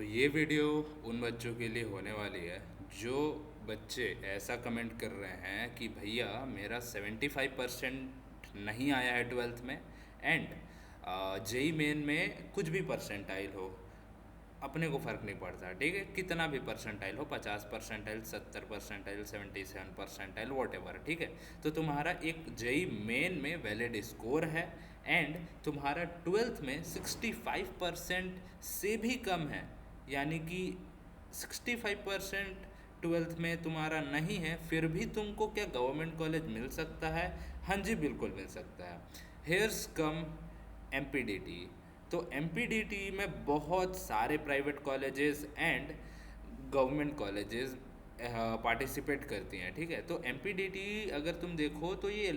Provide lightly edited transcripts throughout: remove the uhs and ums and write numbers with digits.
तो ये वीडियो उन बच्चों के लिए होने वाली है जो बच्चे ऐसा कमेंट कर रहे हैं कि भैया मेरा 75% नहीं आया है ट्वेल्थ में एंड जेई मेन में कुछ भी परसेंटाइल हो, अपने को फ़र्क नहीं पड़ता। ठीक है, कितना भी परसेंटाइल हो, 50%, 70%, 77%, वॉट एवर। ठीक है, तो तुम्हारा एक जेई मेन में वैलिड स्कोर है एंड तुम्हारा ट्वेल्थ में 65% से भी कम है, यानी कि 65% ट्वेल्थ में तुम्हारा नहीं है, फिर भी तुमको क्या गवर्नमेंट कॉलेज मिल सकता है? हाँ जी, बिल्कुल मिल सकता है। हेयर्स कम एमपीडीटी। तो एमपीडीटी में बहुत सारे private colleges and government colleges participate करती हैं। ठीक है, तो एमपीडीटी अगर तुम देखो तो ये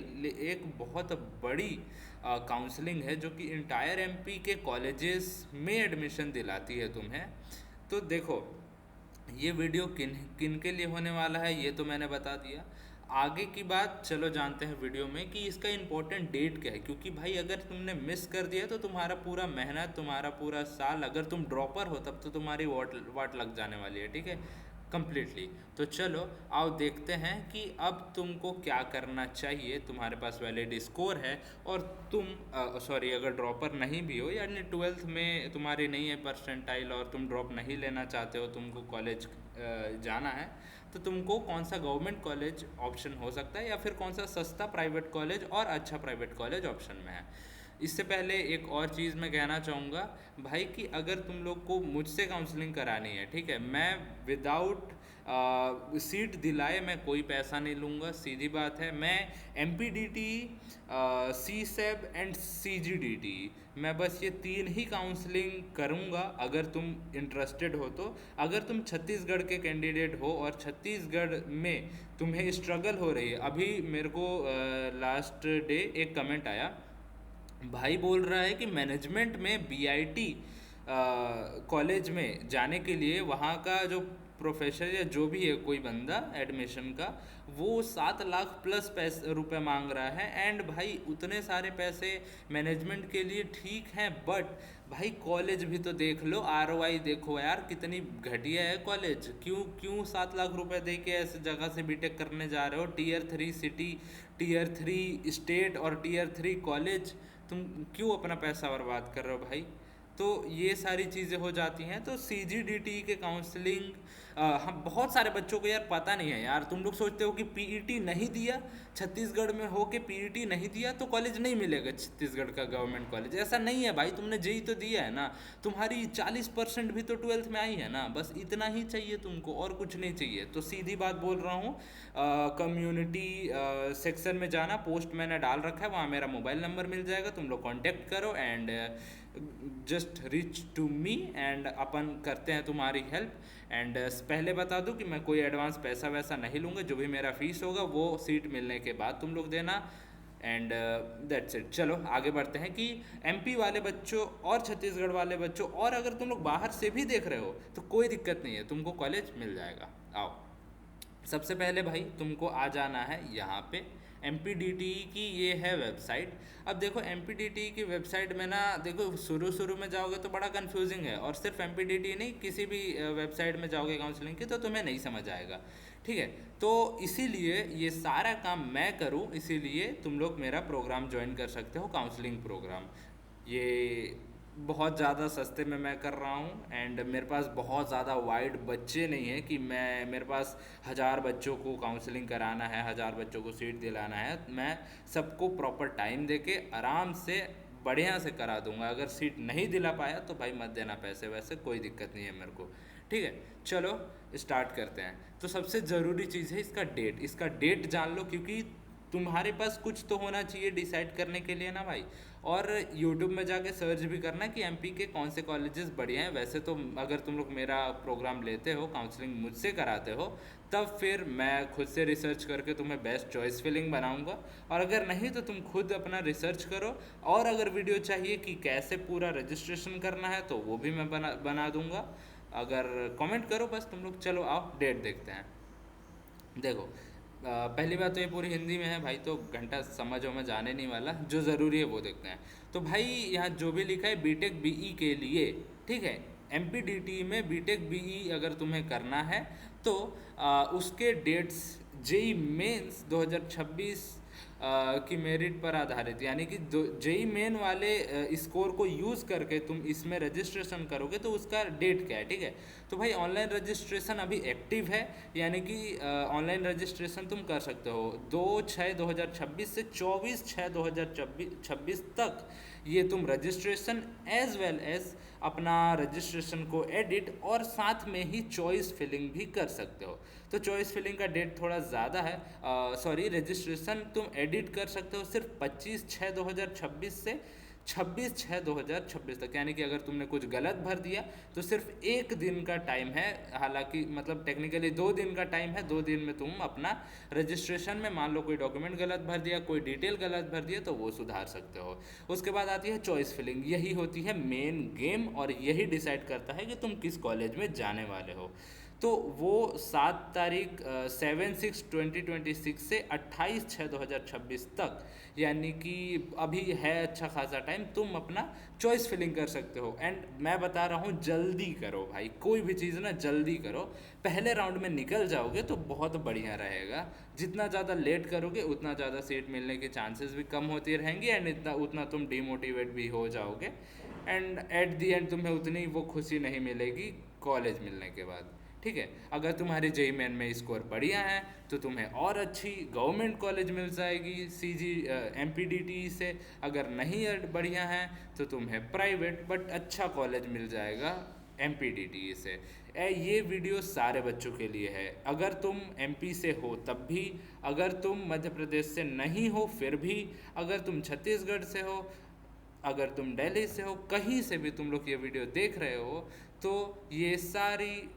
एक बहुत बड़ी काउंसलिंग है जो कि इंटायर एमपी के कॉलेजेस में एडमिशन दिलाती है तुम्हें। तो देखो, ये वीडियो किन किन के लिए होने वाला है ये तो मैंने बता दिया। आगे की बात चलो जानते हैं वीडियो में कि इसका इम्पोर्टेंट डेट क्या है, क्योंकि भाई अगर तुमने मिस कर दिया तो तुम्हारा पूरा मेहनत, तुम्हारा पूरा साल, अगर तुम ड्रॉपर हो तब तो तुम्हारी वाट वाट लग जाने वाली है। ठीक है, कम्प्लीटली। तो चलो आओ देखते हैं कि अब तुमको क्या करना चाहिए। तुम्हारे पास वैलिड स्कोर है और तुम सॉरी, अगर ड्रॉपर नहीं भी हो, यानी ट्वेल्थ में तुम्हारी नहीं है परसेंटाइल और तुम ड्रॉप नहीं लेना चाहते हो, तुमको कॉलेज जाना है, तो तुमको कौन सा गवर्नमेंट कॉलेज ऑप्शन हो सकता है या फिर कौन सा सस्ता प्राइवेट कॉलेज और अच्छा प्राइवेट कॉलेज ऑप्शन में है। इससे पहले एक और चीज़ मैं कहना चाहूँगा भाई कि अगर तुम लोग को मुझसे काउंसलिंग करानी है, ठीक है, मैं विदाउट सीट दिलाए मैं कोई पैसा नहीं लूँगा। सीधी बात है, मैं M P D T, CSAB and C G D T, मैं बस ये तीन ही काउंसलिंग करूँगा अगर तुम इंटरेस्टेड हो तो। अगर तुम छत्तीसगढ़ के कैंडिडेट हो और छत्तीसगढ़ में तुम्हें स्ट्रगल हो रही है, अभी मेरे को लास्ट डे एक कमेंट आया, भाई बोल रहा है कि मैनेजमेंट में बीआईटी कॉलेज में जाने के लिए वहाँ का जो प्रोफेसर या जो भी है कोई बंदा एडमिशन का, वो 7 लाख प्लस पैसे रुपए मांग रहा है। एंड भाई उतने सारे पैसे मैनेजमेंट के लिए ठीक हैं, बट भाई कॉलेज भी तो देख लो, आरओआई देखो यार कितनी घटिया है कॉलेज। क्यों क्यों 7 लाख रुपए दे के ऐसे जगह से बीटेक करने जा रहे हो? टीयर 3 सिटी, टीयर 3 स्टेट और टीयर 3 कॉलेज, तुम क्यों अपना पैसा बर्बाद कर रहे हो भाई? तो ये सारी चीज़ें हो जाती हैं। तो सी जी डी टी के काउंसलिंग हम बहुत सारे बच्चों को यार पता नहीं है यार। तुम लोग सोचते हो कि पीईटी नहीं दिया, छत्तीसगढ़ में हो के पीईटी नहीं दिया तो कॉलेज नहीं मिलेगा, छत्तीसगढ़ का गवर्नमेंट कॉलेज। ऐसा नहीं है भाई, तुमने जेई तो दिया है ना, तुम्हारी 40% भी तो ट्वेल्थ में आई है ना, बस इतना ही चाहिए तुमको और कुछ नहीं चाहिए। तो सीधी बात बोल रहा हूँ, कम्युनिटी सेक्शन में जाना, पोस्ट मैंने डाल रखा है, वहाँ मेरा मोबाइल नंबर मिल जाएगा, तुम लोग कॉन्टेक्ट करो and just reach to me and अपन करते हैं तुम्हारी हेल्प। एंड पहले बता दूं कि मैं कोई एडवांस पैसा वैसा नहीं लूँगा, जो भी मेरा फीस होगा वो सीट मिलने के बाद तुम लोग देना। And that's it. चलो आगे बढ़ते हैं कि एमपी वाले बच्चों और छत्तीसगढ़ वाले बच्चों, और अगर तुम लोग बाहर से भी देख रहे हो तो कोई दिक्कत नहीं है, तुमको कॉलेज मिल जाएगा। आओ, सबसे पहले भाई तुमको आ जाना है यहाँ पे एम की ये है वेबसाइट। अब देखो एम की वेबसाइट में ना, देखो शुरू में जाओगे तो बड़ा कंफ्यूजिंग है, और सिर्फ एम नहीं, किसी भी वेबसाइट में जाओगे काउंसलिंग की तो तुम्हें नहीं समझ आएगा। ठीक है, तो इसीलिए ये सारा काम मैं करूँ, इसीलिए तुम लोग मेरा प्रोग्राम ज्वाइन कर सकते हो, काउंसलिंग प्रोग्राम। ये बहुत ज़्यादा सस्ते में मैं कर रहा हूँ एंड मेरे पास बहुत ज़्यादा वाइड बच्चे नहीं हैं कि मेरे पास 1000 बच्चों को काउंसलिंग कराना है, 1000 बच्चों को सीट दिलाना है। मैं सबको प्रॉपर टाइम देके आराम से बढ़िया से करा दूंगा। अगर सीट नहीं दिला पाया तो भाई मत देना पैसे, वैसे कोई दिक्कत नहीं है मेरे को। ठीक है, चलो स्टार्ट करते हैं। तो सबसे ज़रूरी चीज़ है इसका डेट। इसका डेट जान लो, क्योंकि तुम्हारे पास कुछ तो होना चाहिए डिसाइड करने के लिए ना भाई। और यूट्यूब में जाके सर्च भी करना कि एमपी के कौन से कॉलेजेस बढ़िया हैं। वैसे तो अगर तुम लोग मेरा प्रोग्राम लेते हो, काउंसलिंग मुझसे कराते हो, तब फिर मैं खुद से रिसर्च करके तुम्हें बेस्ट चॉइस फिलिंग बनाऊंगा। और अगर नहीं तो तुम खुद अपना रिसर्च करो, और अगर वीडियो चाहिए कि कैसे पूरा रजिस्ट्रेशन करना है तो वो भी मैं बना दूंगा। अगर कमेंट करो बस तुम लोग। चलो आओ डेट देखते हैं। देखो, पहली बात तो ये पूरी हिंदी में है भाई, तो घंटा समझ में जाने नहीं वाला, जो ज़रूरी है वो देखते हैं। तो भाई यहाँ जो भी लिखा है बीटेक बीई के लिए, ठीक है, MPDT में बीटेक बीई अगर तुम्हें करना है तो उसके डेट्स जेई मेंस 2026 की मेरिट पर आधारित, यानी कि जेई मेन वाले स्कोर को यूज़ करके तुम इसमें रजिस्ट्रेशन करोगे तो उसका डेट क्या है, ठीक है। तो भाई ऑनलाइन रजिस्ट्रेशन अभी एक्टिव है, यानी कि ऑनलाइन रजिस्ट्रेशन तुम कर सकते हो 2/6/2026 से 24/6/2026 तक। ये तुम रजिस्ट्रेशन एज वेल एज अपना रजिस्ट्रेशन को एडिट और साथ में ही चॉइस फिलिंग भी कर सकते हो। तो चॉइस फिलिंग का डेट थोड़ा ज़्यादा है, सॉरी रजिस्ट्रेशन तुम एडिट कर सकते हो सिर्फ 25/6/2026 से 26/6/2026 तक, यानी कि अगर तुमने कुछ गलत भर दिया तो सिर्फ एक दिन का टाइम है, हालांकि मतलब टेक्निकली 2 दिन का टाइम है। 2 दिन में तुम अपना रजिस्ट्रेशन में मान लो कोई डॉक्यूमेंट गलत भर दिया, कोई डिटेल गलत भर दिया तो वो सुधार सकते हो। उसके बाद आती है चॉइस फिलिंग, यही होती है मेन गेम और यही डिसाइड करता है कि तुम किस कॉलेज में जाने वाले हो। तो वो 7/6/2026 से 28/6/2026 तक, यानी कि अभी है अच्छा खासा टाइम, तुम अपना चॉइस फिलिंग कर सकते हो। एंड मैं बता रहा हूँ जल्दी करो भाई, कोई भी चीज़ ना जल्दी करो, पहले राउंड में निकल जाओगे तो बहुत बढ़िया रहेगा। जितना ज़्यादा लेट करोगे उतना ज़्यादा सीट मिलने के चांसेस भी कम होती रहेंगी एंड उतना तुम डिमोटिवेट भी हो जाओगे एंड एट दी एंड तुम्हें उतनी वो खुशी नहीं मिलेगी कॉलेज मिलने के बाद, ठीक है। अगर तुम्हारे जेई मेन में स्कोर बढ़िया है तो तुम्हें और अच्छी गवर्नमेंट कॉलेज मिल जाएगी MPDT से, अगर नहीं बढ़िया है तो तुम्हें प्राइवेट बट अच्छा कॉलेज मिल जाएगा MPDT से। ये वीडियो सारे बच्चों के लिए है, अगर तुम MP से हो तब भी, अगर तुम मध्य प्रदेश से नहीं हो फिर भी, अगर तुम छत्तीसगढ़ से हो, अगर तुम दिल्ली से हो, कहीं से भी तुम लोग ये वीडियो देख रहे हो तो ये सारी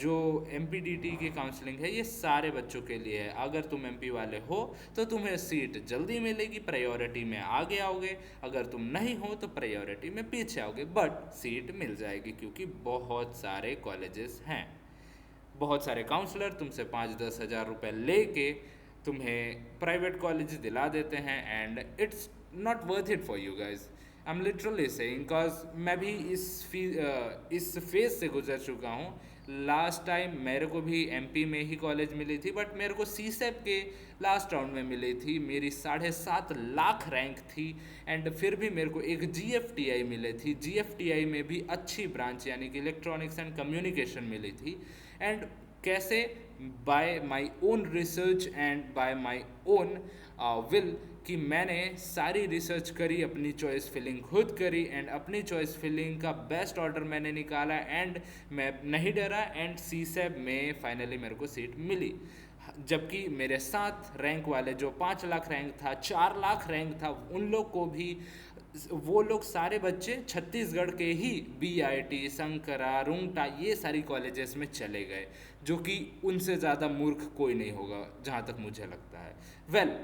जो MPDT की काउंसलिंग है ये सारे बच्चों के लिए है। अगर तुम MP वाले हो तो तुम्हें सीट जल्दी मिलेगी, प्रायोरिटी में आगे आओगे, अगर तुम नहीं हो तो प्रायोरिटी में पीछे आओगे, बट सीट मिल जाएगी क्योंकि बहुत सारे कॉलेजेस हैं, बहुत सारे काउंसलर तुमसे 5-10 हज़ार रुपये लेके तुम्हें प्राइवेट कॉलेज दिला देते हैं and it's not worth it for you guys. I am literally saying because मैं भी इस फेज से गुजर चुका हूँ। लास्ट टाइम मेरे को भी MP में ही कॉलेज मिली थी, बट मेरे को CSEP के लास्ट राउंड में मिली थी, मेरी 7.5 लाख रैंक थी एंड फिर भी मेरे को एक GFTI मिली थी। GFTI में भी अच्छी ब्रांच यानी कि इलेक्ट्रॉनिक्स एंड कम्युनिकेशन मिली थी। एंड कैसे, bye my own research and bye my own will, कि मैंने सारी रिसर्च करी, अपनी चॉइस फिलिंग खुद करी एंड अपनी चॉइस फिलिंग का बेस्ट ऑर्डर मैंने निकाला एंड मैं नहीं डरा एंड CSEP में फाइनली मेरे को सीट मिली। जबकि मेरे साथ रैंक वाले जो 5 लाख रैंक था, 4 लाख रैंक था, उन लोग को भी, वो लोग सारे बच्चे छत्तीसगढ़ के ही BIT, शंकरा, रुंगटा ये सारी कॉलेजेस में चले गए, जो कि उनसे ज़्यादा मूर्ख कोई नहीं होगा जहाँ तक मुझे लगता है। Well,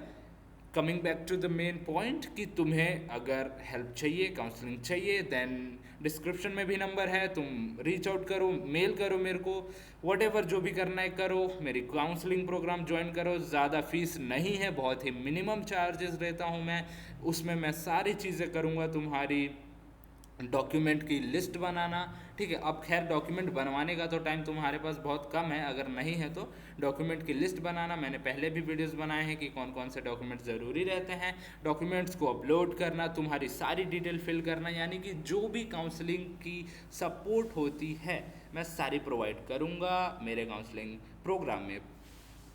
coming back to the main point कि तुम्हें अगर हेल्प चाहिए, काउंसलिंग चाहिए, देन डिस्क्रिप्शन में भी नंबर है, तुम रीच आउट करो, मेल करो मेरे को, वट एवर जो भी करना है करो, मेरी काउंसलिंग प्रोग्राम ज्वाइन करो। ज़्यादा फीस नहीं है, बहुत ही मिनिमम चार्जेस लेता हूँ मैं, उसमें मैं सारी चीज़ें करूँगा। तुम्हारी डॉक्यूमेंट की लिस्ट बनाना, ठीक है। अब खैर डॉक्यूमेंट बनवाने का तो टाइम तुम्हारे पास बहुत कम है, अगर नहीं है तो डॉक्यूमेंट की लिस्ट बनाना, मैंने पहले भी वीडियोस बनाए हैं कि कौन कौन से डॉक्यूमेंट्स ज़रूरी रहते हैं, डॉक्यूमेंट्स को अपलोड करना, तुम्हारी सारी डिटेल फिल करना, यानी कि जो भी काउंसलिंग की सपोर्ट होती है मैं सारी प्रोवाइड करूँगा मेरे काउंसलिंग प्रोग्राम में।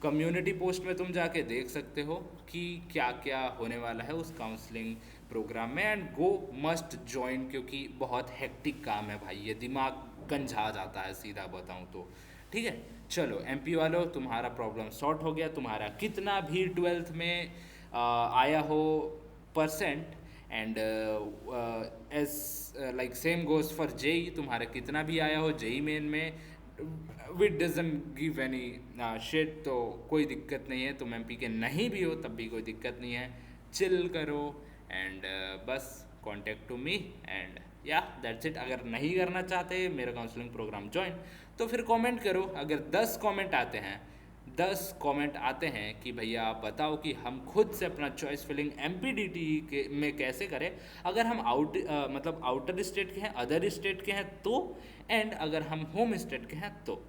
कम्युनिटी पोस्ट में तुम जाके देख सकते हो कि क्या क्या होने वाला है उस काउंसलिंग प्रोग्राम में एंड गो मस्ट ज्वाइन, क्योंकि बहुत हेक्टिक काम है भाई, ये दिमाग गंजा जाता है सीधा बताऊं तो, ठीक है। चलो MP वालों, तुम्हारा प्रॉब्लम सॉर्ट हो गया, तुम्हारा कितना भी 12th में आया हो percent and as like same goes for JEE, तुम्हारा कितना भी आया हो JEE मेन में, it doesn't give any shit, तो कोई दिक्कत नहीं है। तुम MP के नहीं भी हो तब भी कोई दिक्कत नहीं है, चिल करो एंड बस कॉन्टेक्ट टू मी एंड या दैट्स इट। अगर नहीं करना चाहते मेरा काउंसलिंग प्रोग्राम ज्वाइन तो फिर कमेंट करो, अगर 10 कमेंट आते हैं 10 कमेंट आते हैं कि भैया आप बताओ कि हम खुद से अपना चॉइस फिलिंग एमपीडीटी के में कैसे करें, अगर हम मतलब आउटर स्टेट के हैं, अदर स्टेट के हैं तो, एंड अगर हम होम स्टेट के हैं तो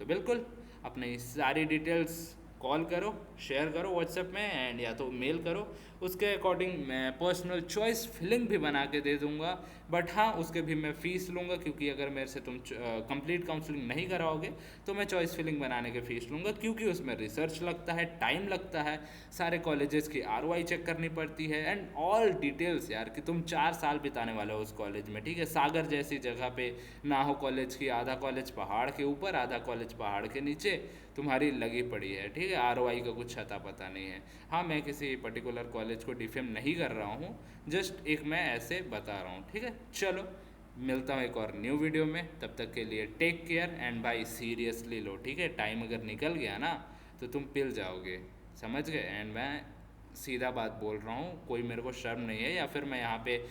बिल्कुल अपनी सारी डिटेल्स कॉल करो, शेयर करो व्हाट्सएप में, एंड या तो मेल करो। उसके अकॉर्डिंग मैं पर्सनल चॉइस फिलिंग भी बना के दे दूंगा, बट हाँ उसके भी मैं फ़ीस लूँगा, क्योंकि अगर मेरे से तुम कंप्लीट काउंसलिंग नहीं कराओगे तो मैं चॉइस फिलिंग बनाने के फ़ीस लूँगा, क्योंकि उसमें रिसर्च लगता है, टाइम लगता है, सारे कॉलेजेस की ROI चेक करनी पड़ती है, एंड ऑल डिटेल्स यार कि तुम 4 साल बिताने वाले हो उस कॉलेज में, ठीक है। सागर जैसी जगह पे ना हो कॉलेज की, आधा कॉलेज पहाड़ के ऊपर, आधा कॉलेज पहाड़ के नीचे तुम्हारी लगी पड़ी है, ठीक है। ROI का कुछ अता पता नहीं है। हाँ मैं किसी पर्टिकुलर कॉलेज को डिफेम नहीं कर रहा हूँ, जस्ट एक मैं ऐसे बता रहा हूँ, ठीक है। चलो मिलता हूँ एक और न्यू वीडियो में, तब तक के लिए टेक केयर, एंड भाई सीरियसली लो, ठीक है। टाइम अगर निकल गया ना तो तुम पिल जाओगे, समझ गए। एंड मैं सीधा बात बोल रहा हूँ, कोई मेरे को शर्म नहीं है, या फिर मैं यहाँ पे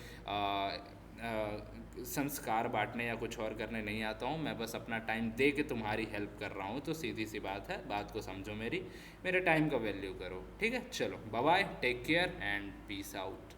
संस्कार बांटने या कुछ और करने नहीं आता हूँ। मैं बस अपना टाइम दे के तुम्हारी हेल्प कर रहा हूँ, तो सीधी सी बात है, बात को समझो मेरी, मेरे टाइम का वैल्यू करो, ठीक है। चलो bye bye, take care and peace out.